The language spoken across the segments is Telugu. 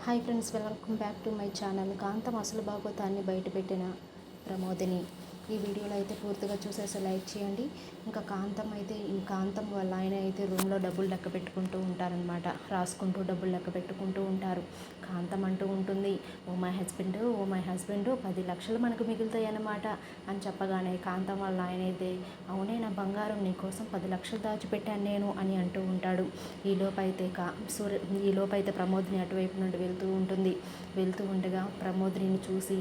Hi friends, welcome back to my channel. Kantham అసలు భాగవతాన్ని బయటపెట్టిన ప్రమోదిని ఈ వీడియోలో అయితే పూర్తిగా చూసేసి లైక్ చేయండి. ఇంకా కాంతం వాళ్ళ ఆయన అయితే రూమ్లో డబ్బులు లెక్క పెట్టుకుంటూ ఉంటారనమాట. రాసుకుంటూ డబ్బులు లెక్క పెట్టుకుంటూ ఉంటారు. కాంతం అంటూ ఉంటుంది, ఓ మై హస్బెండ్ 10 లక్షలు మనకు మిగులుతాయి అన్నమాట అని చెప్పగానే కాంతం వాళ్ళ ఆయన అయితే, అవునే నా బంగారం, నీకోసం 10 లక్షలు దాచిపెట్టాను నేను అని అంటూ ఉంటాడు. ఈలోపైతే ప్రమోదిని అటువైపు నుండి వెళ్తూ ఉండగా ప్రమోదిని చూసి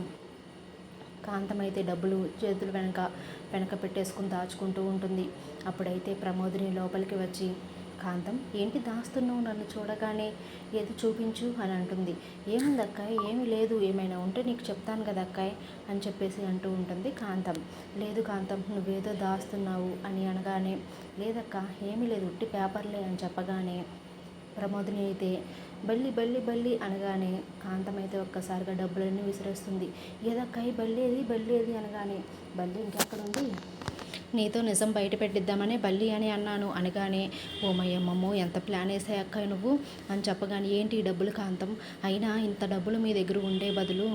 కాంతం అయితే డబ్బులు చేతులు వెనక పెట్టేసుకుని దాచుకుంటూ ఉంటుంది. అప్పుడైతే ప్రమోదిని లోపలికి వచ్చి, కాంతం ఏంటి దాస్తున్నావు, నన్ను చూడగానే ఏది చూపించు అని అంటుంది. ఏముంది అక్కాయ్, ఏమీ లేదు, ఏమైనా ఉంటే నీకు చెప్తాను కదా అక్కాయ్ అని చెప్పేసి అంటూ ఉంటుంది కాంతం. లేదు కాంతం, నువ్వేదో దాస్తున్నావు అని అనగానే, లేదక్క ఏమీ లేదు, ఉట్టి పేపర్లే అని చెప్పగానే ప్రమోదిని అయితే బల్లి అనగానే కాంతం అయితే ఒక్కసారిగా డబ్బులన్నీ విసిరేస్తుంది. ఏదక్కాయి బల్లేది అనగానే, బల్లి ఇంకెక్కడుంది, నీతో నిజం బయట పెట్టిద్దామనే బల్లి అని అన్నాను అనగానే, ఓమయ్యమ్మమ్మో ఎంత ప్లాన్ వేసాయి అక్కాయి నువ్వు అని చెప్పగానే, ఏంటి ఈ డబ్బులు కాంతం, అయినా ఇంత డబ్బులు మీ దగ్గర ఉండే బదులు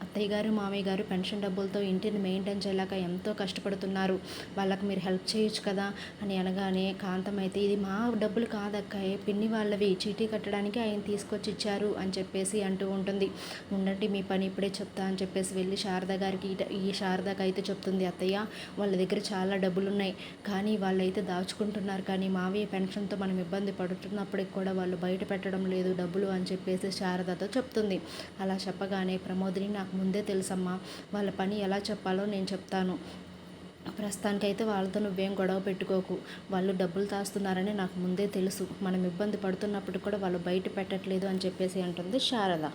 అత్తయ్య గారు మామయ్య గారు పెన్షన్ డబ్బులతో ఇంటిని మెయింటైన్ చేయలేక ఎంతో కష్టపడుతున్నారు, వాళ్ళకి మీరు హెల్ప్ చేయొచ్చు కదా అని అనగానే కాంతం అయితే, ఇది మా డబ్బులు కాదక్కాయే, పిన్ని వాళ్ళవి, చీటీ కట్టడానికి ఆయన తీసుకొచ్చి ఇచ్చారు అని చెప్పేసి అంటూ ఉంటుంది. ఉండండి మీ పని ఇప్పుడే చెప్తా అని చెప్పేసి వెళ్ళి శారదకి అయితే చెప్తుంది. అత్తయ్య, వాళ్ళ దగ్గర చాలా డబ్బులు ఉన్నాయి, కానీ వాళ్ళైతే దాచుకుంటున్నారు, కానీ మావయ్య పెన్షన్తో మనం ఇబ్బంది పడుతున్నప్పటికి కూడా వాళ్ళు బయట పెట్టడం లేదు డబ్బులు అని చెప్పేసి శారదతో చెప్తుంది. అలా చెప్పగానే ప్రమోదిని, నాకు ముందే తెలుసమ్మా, వాళ్ళ పని ఎలా చెప్పాలో నేను చెప్తాను, ప్రస్తుతానికైతే వాళ్ళతో నువ్వేం గొడవ పెట్టుకోకు, వాళ్ళు డబ్బులు దాస్తున్నారని నాకు ముందే తెలుసు, మనం ఇబ్బంది పడుతున్నప్పుడు కూడా వాళ్ళు బయట పెట్టట్లేదు అని చెప్పేసి అంటుంది శారద.